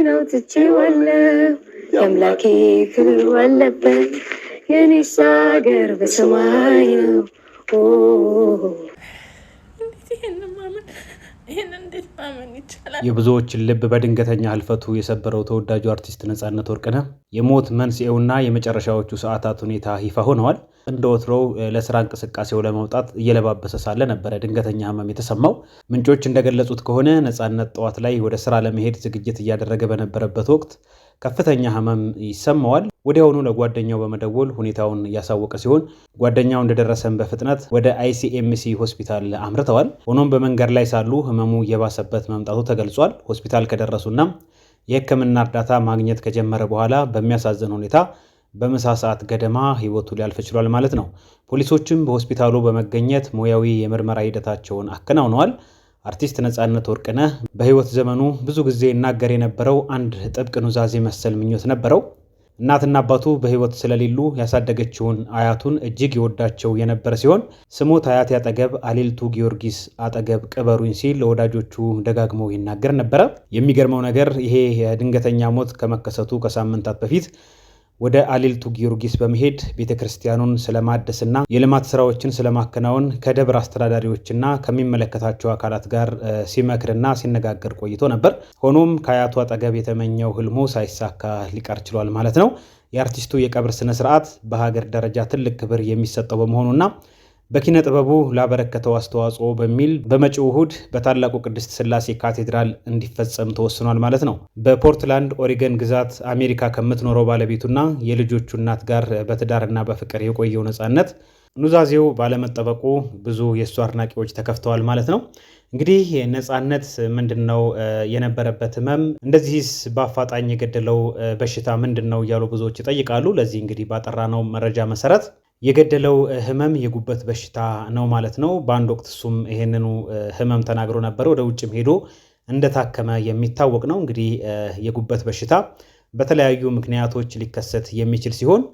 ነው ትቼዋለሁ የአምላኬ ክብር ባለበት የኔስ አገር በሰማይ ነው። የብዙዎችን ልብ በድንገተኛ ህልፈቱ የሰበረው ተወዳጁ አርቲስት ነጻነት ወርቅነህ የሞት መንስኤውና የመጨረሻዎቹ ሰዓታት ሁኔታ ይፋ ሆነዋል። እንደ ወትሮው ለስራ እንቅስቃሴው ለመውጣት እየለባበሰ ሳለ ነበረ ድንገተኛ ህመም የተሰማው። ምንጮች እንደገለጹት ከሆነ ነጻነት ጠዋት ላይ ወደ ስራ ለመሄድ ዝግጅት እያደረገ በነበረበት ወቅት ከፍተኛ ህመም ይሰማዋል። ወዲያውኑ ለጓደኛው በመደወል ሁኔታውን ያሳወቀ ሲሆን ጓደኛው እንደደረሰን በፍጥነት ወደ ICMC ሆስፒታል አምርተዋል። ሆኖም በመንገድ ላይ ሳሉ ህመሙ እየባሰበት መምጣቱ ተገልጿል። ሆስፒታል ከደረሱና የህክምና እርዳታ ማግኘት ከጀመረ በኋላ በሚያሳዝን ሁኔታ በምሳ ሰዓት ገደማ ህይወቱ ሊያልፍ ችሏል ማለት ነው። ፖሊሶችም በሆስፒታሉ በመገኘት ሙያዊ የምርመራ ሂደታቸውን አከናውነዋል። አርቲስት ነጻነት ወርቅነህ በህይወት ዘመኑ ብዙ ጊዜ ይናገር የነበረው አንድ ጥብቅ ኑዛዜ መሰል ምኞት ነበረው። እናትና አባቱ በህይወት ስለሌሉ ያሳደገችውን አያቱን እጅግ ይወዳቸው የነበረ ሲሆን ስሞት አያቴ አጠገብ አሌልቱ ጊዮርጊስ አጠገብ ቅበሩኝ ሲል ለወዳጆቹ ደጋግሞ ይናገር ነበረ። የሚገርመው ነገር ይሄ የድንገተኛ ሞት ከመከሰቱ ከሳምንታት በፊት ወደ አሌልቱ ጊዮርጊስ በመሄድ ቤተክርስቲያኑን ስለማደስና የልማት ስራዎችን ስለማከናወን ከደብር አስተዳዳሪዎችና ከሚመለከታቸው አካላት ጋር ሲመክርና ሲነጋገር ቆይቶ ነበር። ሆኖም ከአያቱ አጠገብ የተመኘው ህልሙ ሳይሳካ ሊቀር ችሏል ማለት ነው። የአርቲስቱ የቀብር ስነ ስርዓት በሀገር ደረጃ ትልቅ ክብር የሚሰጠው በመሆኑና በኪነ ጥበቡ ላበረከተው አስተዋጽኦ በሚል በመጪው እሁድ በታላቁ ቅድስት ሥላሴ ካቴድራል እንዲፈጸም ተወስኗል ማለት ነው። በፖርትላንድ ኦሪገን ግዛት አሜሪካ ከምትኖረው ባለቤቱና የልጆቹ እናት ጋር በትዳርና በፍቅር የቆየው ነጻነት ኑዛዜው ባለመጠበቁ ብዙ የእሱ አድናቂዎች ተከፍተዋል ማለት ነው። እንግዲህ ነጻነት ምንድነው የነበረበት ህመም? እንደዚህስ በአፋጣኝ የገደለው በሽታ ምንድነው እያሉ ብዙዎች ይጠይቃሉ። ለዚህ እንግዲህ ባጠራነው መረጃ መሰረት የገደለው ህመም የጉበት በሽታ ነው ማለት ነው። በአንድ ወቅት እሱም ይሄንኑ ህመም ተናግሮ ነበር። ወደ ውጭም ሄዶ እንደታከመ የሚታወቅ ነው። እንግዲህ የጉበት በሽታ በተለያዩ ምክንያቶች ሊከሰት የሚችል ሲሆን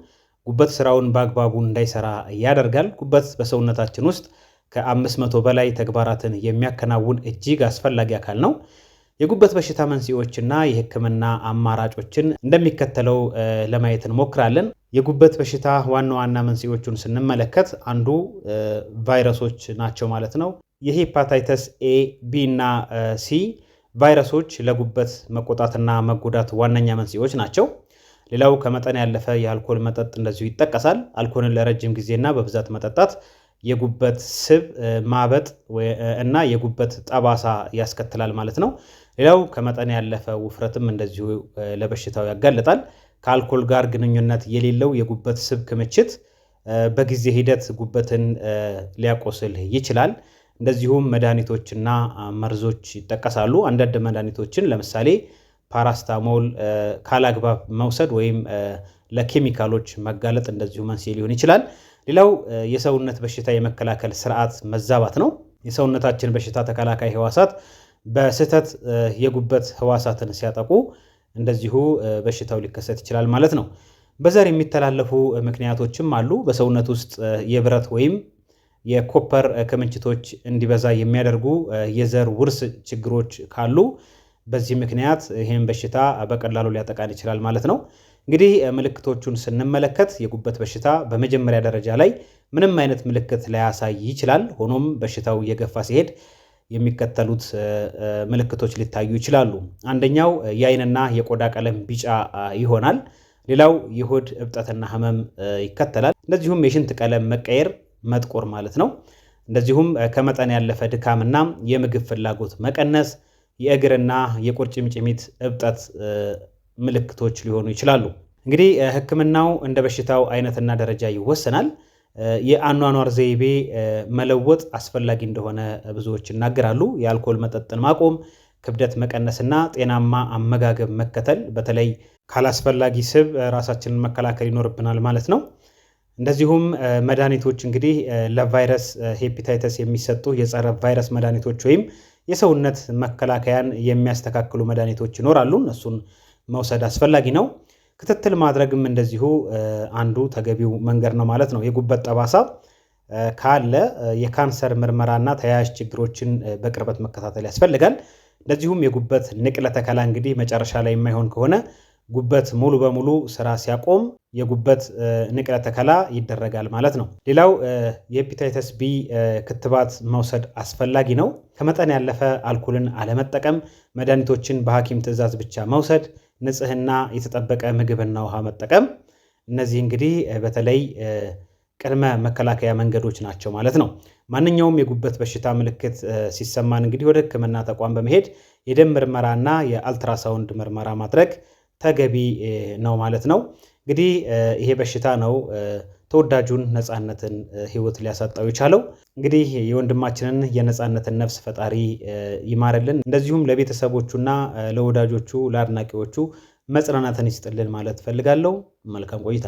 ጉበት ስራውን በአግባቡ እንዳይሰራ ያደርጋል። ጉበት በሰውነታችን ውስጥ ከ500 በላይ ተግባራትን የሚያከናውን እጅግ አስፈላጊ አካል ነው። የጉበት በሽታ መንስኤዎችና የህክምና አማራጮችን እንደሚከተለው ለማየት እንሞክራለን። የጉበት በሽታ ዋና ዋና መንስኤዎቹን ስንመለከት አንዱ ቫይረሶች ናቸው ማለት ነው። የሄፓታይተስ A፣ B እና C ቫይረሶች ለጉበት መቆጣትና መጎዳት ዋነኛ መንስኤዎች ናቸው። ሌላው ከመጠን ያለፈ የአልኮል መጠጥ እንደዚሁ ይጠቀሳል። አልኮልን ለረጅም ጊዜና በብዛት መጠጣት የጉበት ስብ ማበጥ እና የጉበት ጠባሳ ያስከትላል ማለት ነው። ሌላው ከመጠን ያለፈ ውፍረትም እንደዚሁ ለበሽታው ያጋልጣል። ከአልኮል ጋር ግንኙነት የሌለው የጉበት ስብ ክምችት በጊዜ ሂደት ጉበትን ሊያቆስል ይችላል። እንደዚሁም መድኃኒቶችና መርዞች ይጠቀሳሉ። አንዳንድ መድኃኒቶችን ለምሳሌ ፓራስታሞል ካላግባብ መውሰድ ወይም ለኬሚካሎች መጋለጥ እንደዚሁ መንስኤ ሊሆን ይችላል። ሌላው የሰውነት በሽታ የመከላከል ስርዓት መዛባት ነው። የሰውነታችን በሽታ ተከላካይ ህዋሳት በስህተት የጉበት ህዋሳትን ሲያጠቁ እንደዚሁ በሽታው ሊከሰት ይችላል ማለት ነው። በዘር የሚተላለፉ ምክንያቶችም አሉ። በሰውነት ውስጥ የብረት ወይም የኮፐር ክምችቶች እንዲበዛ የሚያደርጉ የዘር ውርስ ችግሮች ካሉ በዚህ ምክንያት ይህን በሽታ በቀላሉ ሊያጠቃን ይችላል ማለት ነው። እንግዲህ ምልክቶቹን ስንመለከት የጉበት በሽታ በመጀመሪያ ደረጃ ላይ ምንም አይነት ምልክት ላያሳይ ይችላል። ሆኖም በሽታው እየገፋ ሲሄድ የሚከተሉት ምልክቶች ሊታዩ ይችላሉ። አንደኛው የአይንና የቆዳ ቀለም ቢጫ ይሆናል። ሌላው የሆድ እብጠትና ህመም ይከተላል። እንደዚሁም የሽንት ቀለም መቀየር፣ መጥቆር ማለት ነው። እንደዚሁም ከመጠን ያለፈ ድካምና የምግብ ፍላጎት መቀነስ፣ የእግርና የቁርጭምጭሚት እብጠት ምልክቶች ሊሆኑ ይችላሉ። እንግዲህ ህክምናው እንደ በሽታው አይነትና ደረጃ ይወሰናል። የአኗኗር ዘይቤ መለወጥ አስፈላጊ እንደሆነ ብዙዎች ይናገራሉ። የአልኮል መጠጥን ማቆም፣ ክብደት መቀነስና ጤናማ አመጋገብ መከተል፣ በተለይ ካላስፈላጊ ስብ ራሳችንን መከላከል ይኖርብናል ማለት ነው። እንደዚሁም መድኃኒቶች እንግዲህ ለቫይረስ ሄፓታይተስ የሚሰጡ የጸረ ቫይረስ መድኃኒቶች ወይም የሰውነት መከላከያን የሚያስተካክሉ መድኃኒቶች ይኖራሉ። እነሱን መውሰድ አስፈላጊ ነው። ክትትል ማድረግም እንደዚሁ አንዱ ተገቢው መንገድ ነው ማለት ነው። የጉበት ጠባሳ ካለ የካንሰር ምርመራና ተያያዥ ችግሮችን በቅርበት መከታተል ያስፈልጋል። እንደዚሁም የጉበት ንቅለ ተከላ እንግዲህ መጨረሻ ላይ የማይሆን ከሆነ ጉበት ሙሉ በሙሉ ስራ ሲያቆም የጉበት ንቅለ ተከላ ይደረጋል ማለት ነው። ሌላው የሄፓታይተስ ቢ ክትባት መውሰድ አስፈላጊ ነው። ከመጠን ያለፈ አልኮልን አለመጠቀም፣ መድኃኒቶችን በሐኪም ትዕዛዝ ብቻ መውሰድ፣ ንጽህና የተጠበቀ ምግብና ውሃ መጠቀም፣ እነዚህ እንግዲህ በተለይ ቅድመ መከላከያ መንገዶች ናቸው ማለት ነው። ማንኛውም የጉበት በሽታ ምልክት ሲሰማን እንግዲህ ወደ ሕክምና ተቋም በመሄድ የደም ምርመራና የአልትራሳውንድ ምርመራ ማድረግ ተገቢ ነው ማለት ነው። እንግዲህ ይሄ በሽታ ነው ተወዳጁን ነፃነትን ህይወት ሊያሳጣው የቻለው። እንግዲህ የወንድማችንን የነፃነትን ነፍስ ፈጣሪ ይማርልን። እንደዚሁም ለቤተሰቦቹና ለወዳጆቹ ለአድናቂዎቹ መጽናናትን ይስጥልን ማለት ፈልጋለሁ። መልካም ቆይታ